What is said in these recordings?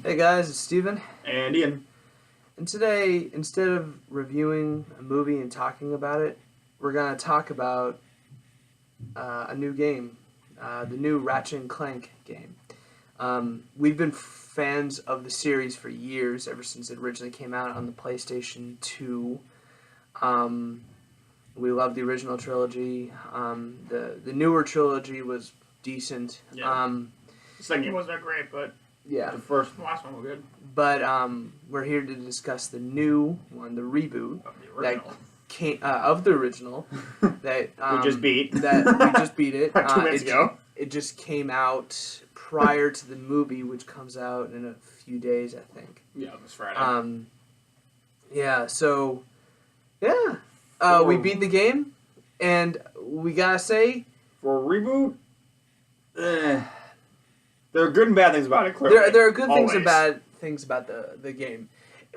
Hey guys, it's Steven. And Ian. And today, instead of reviewing a movie and talking about it, we're going to talk about a new game, the new Ratchet and Clank game. We've been fans of the series for years, ever since it originally came out on the PlayStation 2. We love the original trilogy. The newer trilogy was decent. Yeah. The second game wasn't that great, but yeah, the last one was good. But we're here to discuss the new one, the reboot of the original that we just beat. That we just beat it 2 minutes ago. It just came out prior to the movie, which comes out in a few days, I think. Yeah, it was Friday. Yeah. So, yeah, we beat the game, and we gotta say, for a reboot, there are good and bad things about it, clearly. There are good things and bad things about the game.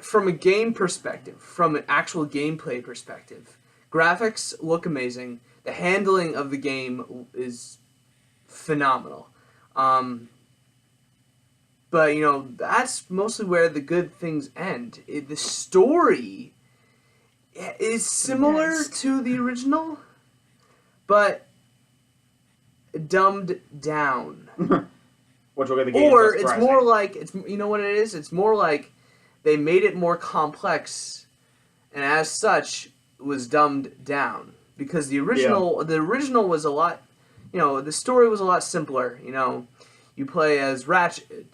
From a game perspective, from an actual gameplay perspective, graphics look amazing. The handling of the game is phenomenal. But, that's mostly where the good things end. The story is similar to the original, but dumbed down. Which will get the game. Or it's more like, you know what it is? It's more like they made it more complex, and as such, was dumbed down. Because the original was a lot, the story was a lot simpler. You play as Ratchet.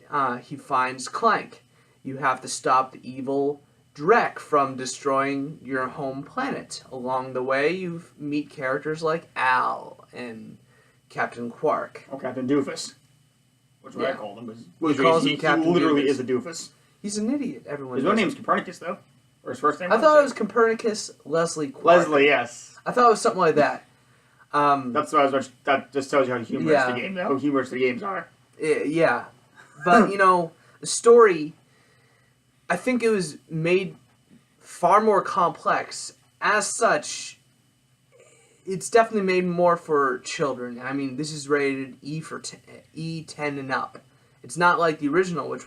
He finds Clank. You have to stop the evil Drek from destroying your home planet. Along the way, you meet characters like Al and Captain Quark. Or Captain Doofus. Which what I called him. He literally is a doofus. He's an idiot. Everyone. His real name's Copernicus, though. Or his first name. I thought it was Copernicus Leslie Quark. Leslie, yes. I thought it was something like that. That's what I was. That just tells you how humorous the game. How humorous the games are. Yeah, but the story. I think it was made far more complex. As such, it's definitely made more for children. I mean, this is rated E10 and up. It's not like the original, which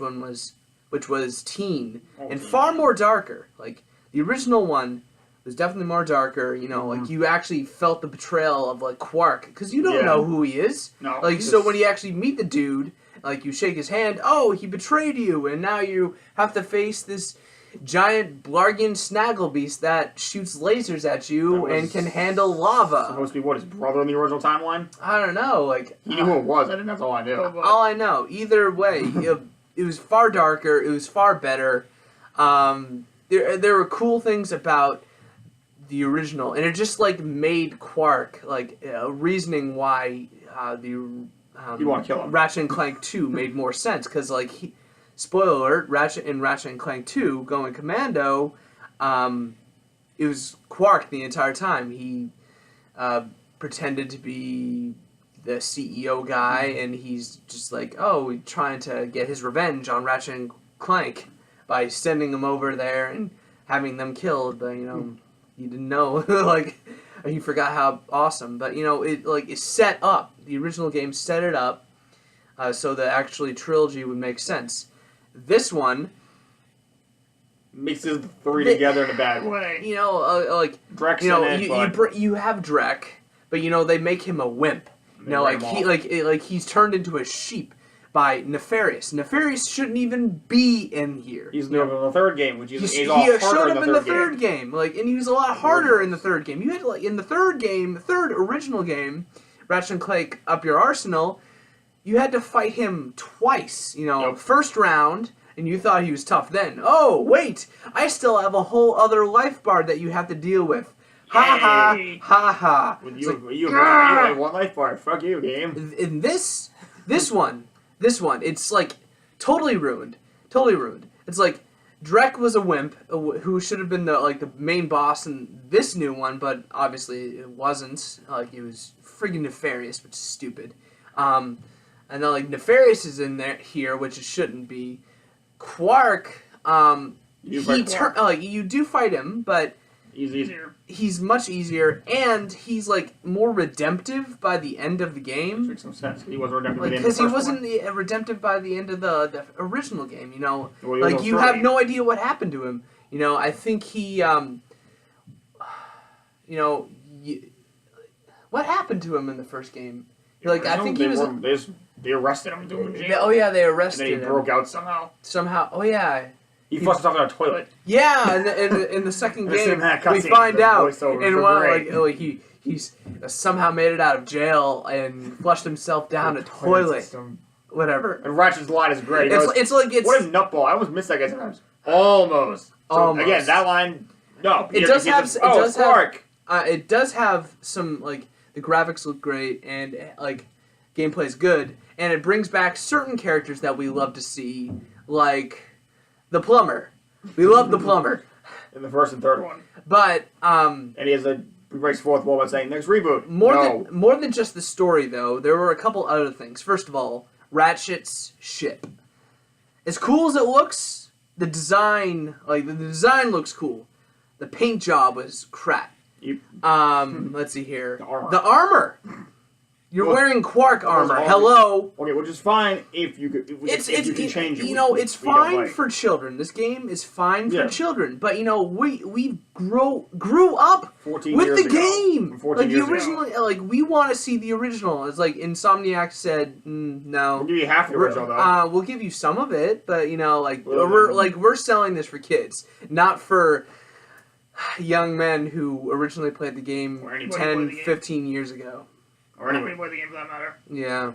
was teen and far more darker. Like the original one was definitely more darker. Like you actually felt the betrayal of like Quark because you don't know who he is. No. Like so when you actually meet the dude, like you shake his hand, oh, he betrayed you, and now you have to face this giant Blargian Snagglebeast that shoots lasers at you and can handle lava. Supposed to be what, his brother in the original timeline? I don't know. Like he knew who it was. I think that's all I knew. All I know. Either way, it was far darker. It was far better. There were cool things about the original, and it just like made Quark like reasoning why you want to kill him. Ratchet and Clank 2 made more sense because like spoiler alert, Ratchet and Clank 2 going commando, it was Quark the entire time. He pretended to be the CEO guy, and he's just like, trying to get his revenge on Ratchet and Clank by sending them over there and having them killed. But, you didn't know, like, you forgot how awesome. But, it set up, the original game set it up so the actually trilogy would make sense. This one mixes the three together in a bad way. Like Drek's you have Drek, but they make him a wimp. He's turned into a sheep by Nefarious. Nefarious shouldn't even be in here. He's new in the third game, which he showed up in the third game. And he was a lot harder in the third game. You had in the third original game, Ratchet and Clank Up Your Arsenal. You had to fight him twice, First round, and you thought he was tough then. Oh, wait, I still have a whole other life bar that you have to deal with. Ha ha, ha ha. You have one life bar. Fuck you, game. In this one, it's like totally ruined. It's like Drek was a wimp who should have been the main boss in this new one, but obviously it wasn't. Like he was friggin' Nefarious, which is stupid. And then, Nefarious is in here, which it shouldn't be. Quark, you do fight him, but He's easier. He's much easier, and he's like more redemptive by the end of the game. That makes some sense. He was redemptive by the end of Because the he first wasn't redemptive by the end of the original game. You know, Well, like you have no idea what happened to him. You know, I think he, what happened to him in the first game? Like I think he was. They arrested him, threw him in jail. Oh yeah, they arrested him. And then he broke out somehow. Somehow. Oh yeah. He flushed himself down a toilet. Yeah, in the second game, we find out, and like he's somehow made it out of jail and flushed himself down a toilet. Whatever. And Ratchet's line is great. It's like what a nutball! I almost missed that guy sometimes. Almost. So, again, that line. No. It does have some like the graphics look great and like gameplay's good, and it brings back certain characters that we love to see, like the plumber. We love the plumber. In the first and third one. But and he breaks fourth wall by saying next reboot. More than just the story though, there were a couple other things. First of all, Ratchet's ship. As cool as it looks, the design looks cool. The paint job was crap. Let's see here. The armor. You're wearing Quark armor. Hello. Okay, which is fine if you could. If you can change it. You know, it's fine for children. This game is fine for children. But you know, we grew up with the game. Like the original. Like we want to see the original. It's like Insomniac said, no. We'll give you half the original though. We'll give you some of it, but you know, like we're selling this for kids, not for young men who originally played the game 10, 15 years ago. Or anybody play the game for that matter. Yeah.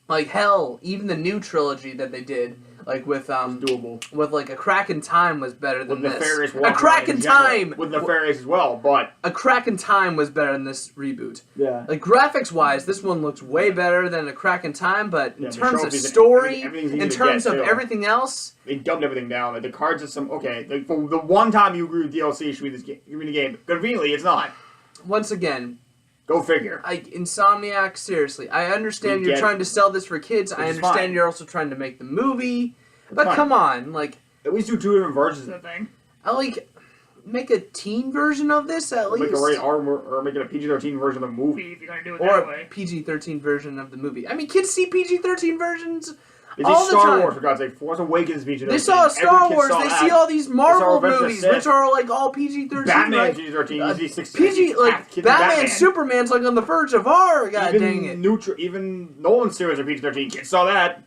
Like hell, even the new trilogy that they did, like with doable. With like A Crack in Time was better than this. Nefarious A Crack in Time with Nefarious as well, but A Crack in Time was better than this reboot. Yeah. Like graphics wise, this one looks way better than A Crack in Time, but in terms of story, in terms of everything else, they dumbed everything down. Like the card system, for the one time you agree with DLC should be this game, you mean the game. Conveniently, it's not. Once again. Go figure. Insomniac, seriously. I understand you're trying to sell this for kids. I understand you're also trying to make the movie. But come on, like... At least do 2 different versions of the thing. Make a teen version of this, at least. Make a rated R, or make it a PG-13 version of the movie, if you're going to do it that way. Or a PG-13 version of the movie. I mean, kids see PG-13 versions... They see Star Wars, for God's sake. Force Awakens PG-13. They saw Star Wars. They see all these Marvel movies, which are like all PG-13. Batman PG-13. You see 16. PG, like Batman, Superman's like on the verge of R. God dang it. Even Nolan's series are PG-13. Kids saw that.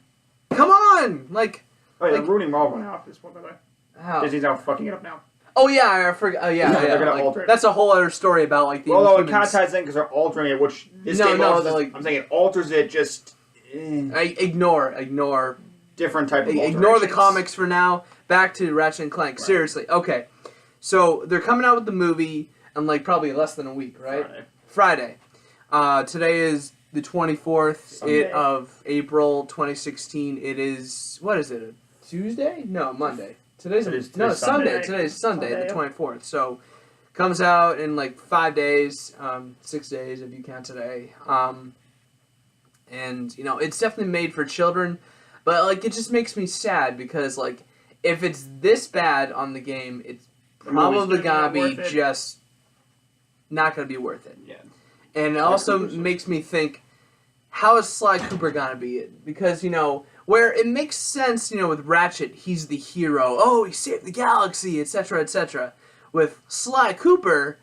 Come on, like. They're ruining Marvel now at this point, by the way. How? Disney's now fucking it up now. Oh yeah, I forgot. Oh yeah, they're gonna alter it. That's a whole other story about like the. Well, it kind of ties in because they're altering it, which this game alters. Like, I'm saying it alters it. Just ignore. Different type of ignore the comics for now. Back to Ratchet and Clank. Right. Seriously. Okay. So they're coming out with the movie in like probably less than a week, right? Friday. Today is the 24th of April 2016. It is, what is it? A Tuesday? No, Monday. Today's Sunday. Today's Sunday, the 24th. So comes out in like 5 days, 6 days if you count today. And you know, it's definitely made for children. But, like, it just makes me sad because, like, if it's this bad on the game, it's probably gonna be just not gonna be worth it. Yeah. And it also makes me think, how is Sly Cooper gonna be it? Because, you know, where it makes sense, you know, with Ratchet, he's the hero. Oh, he saved the galaxy, etc., etc. With Sly Cooper,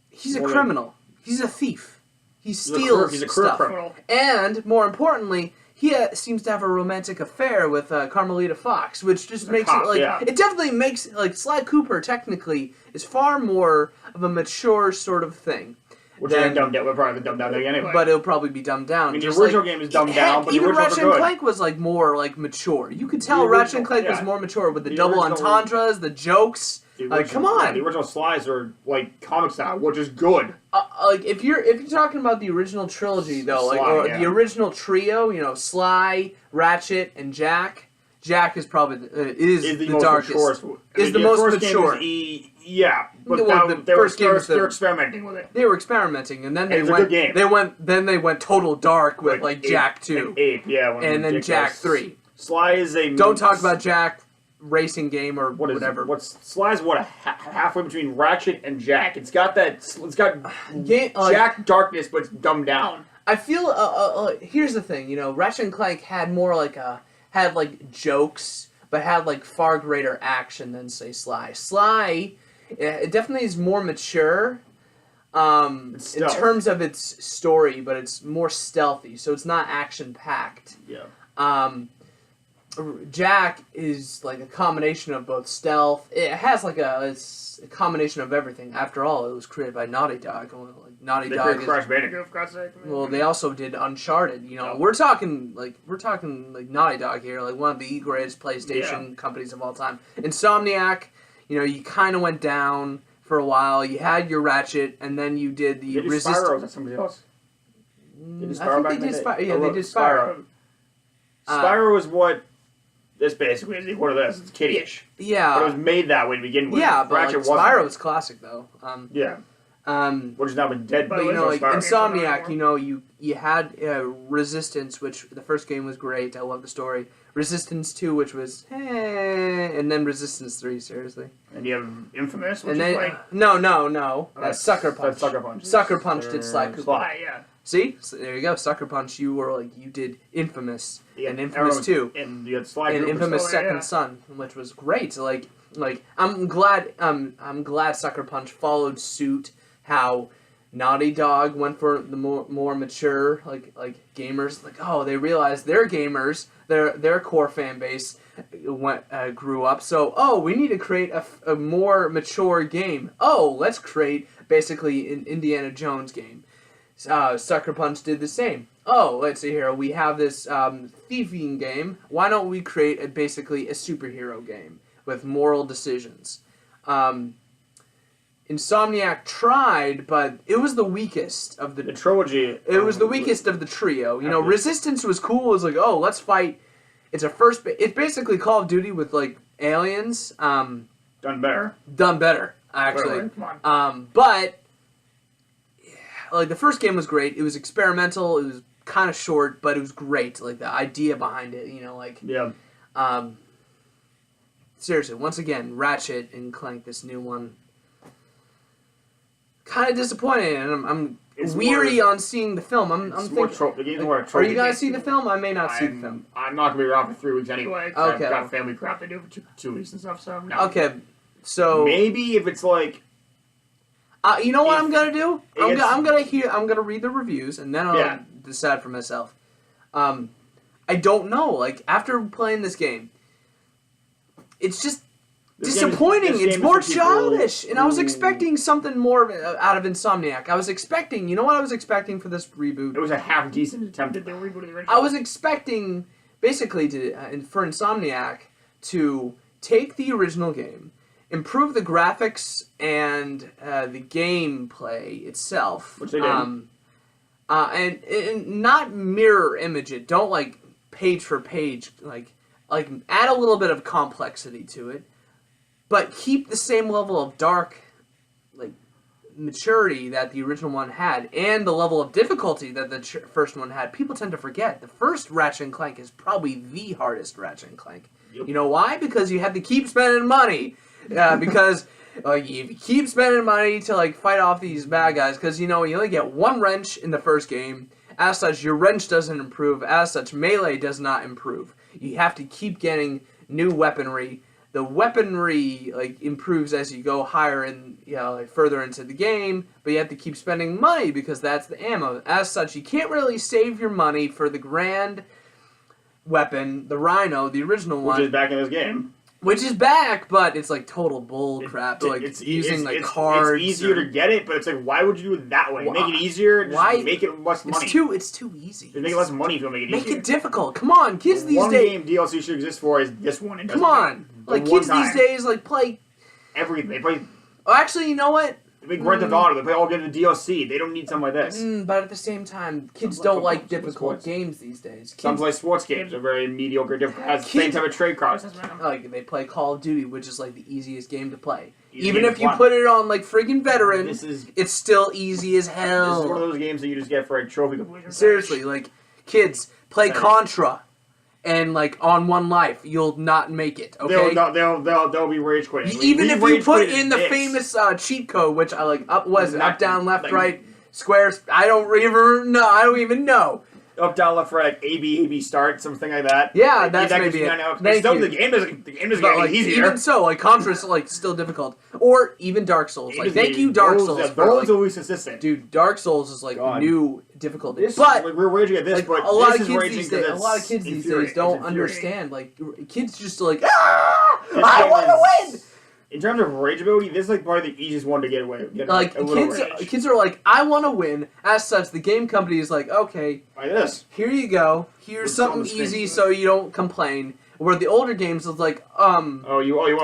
he's a criminal. He's a thief. He steals stuff. And, more importantly... He seems to have a romantic affair with Carmelita Fox, which just makes it like it definitely makes like Sly Cooper technically is far more of a mature sort of thing. Which is dumbed down. We're probably dumbed down anyway. But it'll probably be dumbed down. I mean, the original game is dumbed down, but even the Ratchet and Clank was like more like mature. You could tell Ratchet and Clank was more mature with the double entendres, the jokes. Like, come on. The original Slides are like comic style, which is good. Like if you're talking about the original trilogy though, the original trio, you know, Sly, Ratchet, and Jack. Jack is probably the darkest. Is the most mature. But they're experimenting with it. They were experimenting, and then they went total dark with like Jack 2, and then Jack 3. Sly is a. Don't talk about Jack. racing game or What is whatever. Sly's halfway between Ratchet and Jack. It's got Jack darkness, but it's dumbed down. I feel here's the thing, Ratchet and Clank had more had jokes, but had far greater action than say Sly. Sly, it definitely is more mature. In terms of its story, but it's more stealthy, so it's not action packed. Yeah. Jack is a combination of both stealth. It has it's a combination of everything. After all, it was created by Naughty Dog. Naughty Dog. Crash Bandicoot, for God's sake. Well, they also did Uncharted. We're talking Naughty Dog here, one of the greatest PlayStation companies of all time. Insomniac, you kind of went down for a while. You had your Ratchet, and then you did the Resistance. Spyro, or was that somebody else? They did Spyro. Yeah, they did Spyro. Spyro was what this basically is equal to this. It's kiddie-ish. Yeah. But it was made that way to begin with. Yeah, but Ratchet Spyro was classic, though. Yeah. Which has now been dead by the way. Insomniac, you had Resistance, which the first game was great. I love the story. Resistance 2, which was and then Resistance 3, seriously. And you have Infamous, which and then, is No. That's Sucker Punch. That's Sucker Punch. Sucker Punch did Sly Cooper. Sly, yeah. See? So there you go. Sucker Punch, you did Infamous. Yeah, and Infamous 2. And you had Sly and Infamous Second Son, which was great. I'm glad Sucker Punch followed suit how Naughty Dog went for the more mature gamers. They realized their gamers, their core fan base grew up. So we need to create a more mature game. Let's create basically an Indiana Jones game. Sucker Punch did the same. Let's see here. We have this thieving game. Why don't we create basically a superhero game with moral decisions? Insomniac tried, but it was the weakest of the trilogy. It was the weakest of the trio. Resistance was cool. It was let's fight. It's it's basically Call of Duty with aliens. Done better, actually. Clearly. Come on. But the first game was great. It was experimental. It was kind of short, but it was great. The idea behind it. Yeah. Seriously, once again, Ratchet and Clank, this new one. Kind of disappointed, and I'm weary on seeing the film. I'm thinking, the game's more are you gonna see the film? I may not see the film. I'm not gonna be around for 3 weeks anyway. Okay. I've got family crap to do for 2 weeks and stuff. So no. Okay, so maybe if it's you know what I'm gonna do? I'm gonna read the reviews and then I'll decide for myself. I don't know. After playing this game, it's just disappointing. It's more childish, and I was expecting something more out of Insomniac. I was expecting, what I was expecting for this reboot? It was a half decent attempt at the reboot of the original. I was expecting, basically, for Insomniac to take the original game, improve the graphics and the gameplay itself, which they did, and not mirror image it. Don't page for page, add a little bit of complexity to it. But keep the same level of dark, maturity that the original one had, and the level of difficulty that the first one had. People tend to forget. The first Ratchet and Clank is probably the hardest Ratchet and Clank. Yep. You know why? Because you had to keep spending money. Because you keep spending money to fight off these bad guys. Because you only get one wrench in the first game. As such, your wrench doesn't improve. As such, melee does not improve. You have to keep getting new weaponry. The weaponry improves as you go higher and further into the game, but you have to keep spending money because that's the ammo. As such, you can't really save your money for the grand weapon, the Rhino, the original one, which is back in this game. Which is back, but it's bull crap. It's using cards. It's easier to get it, but it's why would you do it that way? Make it easier. Just make it less money. It's too easy. Just make it less money if you make it easier. Make it difficult. Come on, kids these days. One game DLC should exist for is this one. Come on, kids these days play everything. They play. Oh, actually, you know what? They play Grand Theft Auto. They play all good in the DLC. They don't need something like this. But at the same time, kids don't like difficult games these days. Some play sports games. Are very mediocre. Has the same type of trade cards. They play Call of Duty, which is the easiest game to play. Even if you put it on friggin' veteran, it's still easy as hell. This is one of those games that you just get for a trophy completion. Seriously, kids play Contra. and like on one life, you'll not make it. Okay. They'll be rage quitting. Even if you put in the famous cheat code, which I like, up down left right squares. I don't even know. Up, down, left, right, like A, B, start, something like that. Yeah, like, that's maybe it. The game doesn't get easier. Even so, like, Contra's, like, still difficult. Or even Dark Souls. Like, thank you, Dark Souls. Those are least consistent. Dude, Dark Souls is, like, new difficulty. But we're raging at this, like, but a lot of kids these days don't understand. Like, kids just like, I want to win! In terms of rageability, this is like probably the easiest one to get away with. Like, kids are like, I want to win. As such, the game company is like, okay, like this. Here you go. Here's something easy so you don't complain. Where the older games is like, you want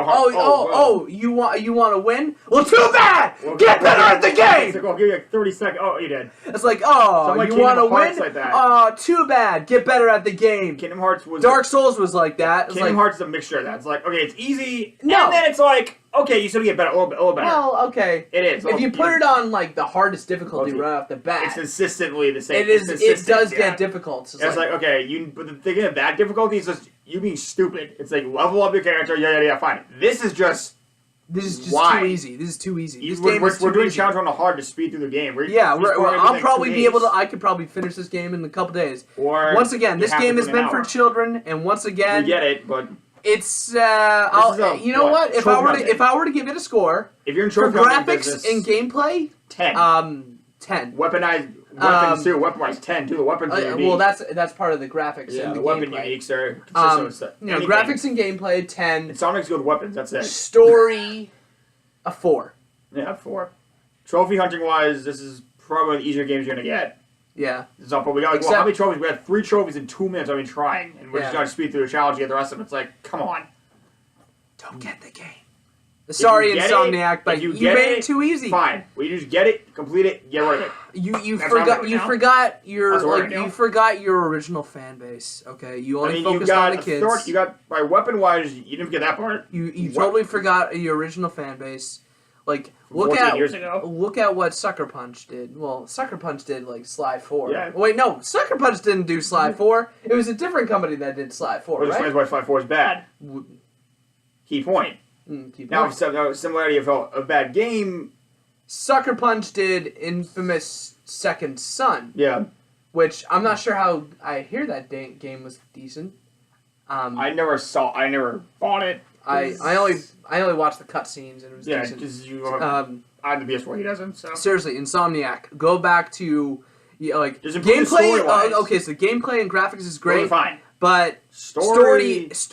to win? Well, too bad. Well, get better at the game. It's like, I'll give you like 30 seconds. Oh, you did. It's like, you want to win? Like that. Too bad. Get better at the game. Kingdom Hearts was Dark Souls was like that. Kingdom Hearts is a mixture of that. It's like, okay, it's easy, no, and then it's like, okay, you still get better, a little better. Well, okay, it is. If you put it on like the hardest difficulty right off the bat, it's consistently the same. It does get difficult. It's like okay, but the thing of that difficulty is just you being stupid. It's like level up your character, yeah, fine. This is just too easy. This is too easy. We're doing challenge on the hard to speed through the game. I could probably finish this game in a couple days. Or once again, this game is meant for children, and once again, we get it, but it's If I were to give it a score, if you're in for graphics and gameplay, 10. 10. Weaponized weapons too. Weaponized 10 too. The weapons are unique. Well, that's part of the graphics. Yeah, and the weapon gameplay. uniques are consistent. Graphics and gameplay 10. And Sonic's good weapons. That's it. Story, a 4. Yeah, 4. Trophy hunting wise, this is probably one of the easier games you're gonna get. Yeah. So, but we got how many trophies? We had 3 trophies in 2 minutes. I've been trying, and we're just trying to speed through the challenge to get the rest of it. It's like, come on. Don't get the game. Sorry, Insomniac, but you made it too easy. Fine. Well, you just get it, complete it, get rid of it. You forgot your original fan base. Okay, you only focused on the kids. You got by weapon wise, you didn't forget that part. You totally forgot your original fan base. Like look at what Sucker Punch did. Well, Sucker Punch did like Sly 4. Yeah. Wait, no, Sucker Punch didn't do Sly 4. It was a different company that did Sly 4. Which explains why Sly 4 is bad. Key point. Now, similarity of a bad game. Sucker Punch did infamous Second Son. Yeah. Which I'm not sure how. I hear that game was decent. I never bought it. I only watched the cutscenes and it was decent. Yeah, because you I have the PS4. He doesn't. So seriously, Insomniac, go back to gameplay. Okay, so gameplay and graphics is great. Fine. But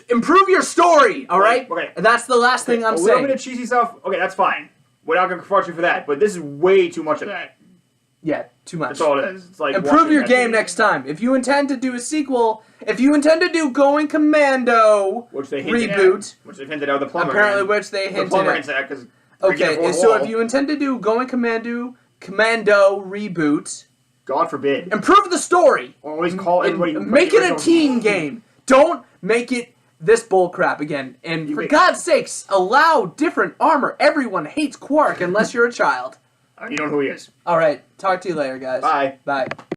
improve your story, all right? Okay. That's the last thing I'm saying. A little bit of cheesy stuff, okay, that's fine. We're not going to confront you for that, but this is way too much of that. Yeah, too much. That's all it is. It's like improve your game next time. If you intend to do a sequel, if you intend to do Going Commando Reboot, which they hinted at, the plumber. Apparently, which they hinted at. Okay, so if you intend to do Going Commando Reboot, God forbid. Improve the story. Always call everybody. Make it a teen game. Don't make it this bullcrap again. And for God's sakes, allow different armor. Everyone hates Quark unless you're a child. You know who he is. All right. Talk to you later, guys. Bye. Bye.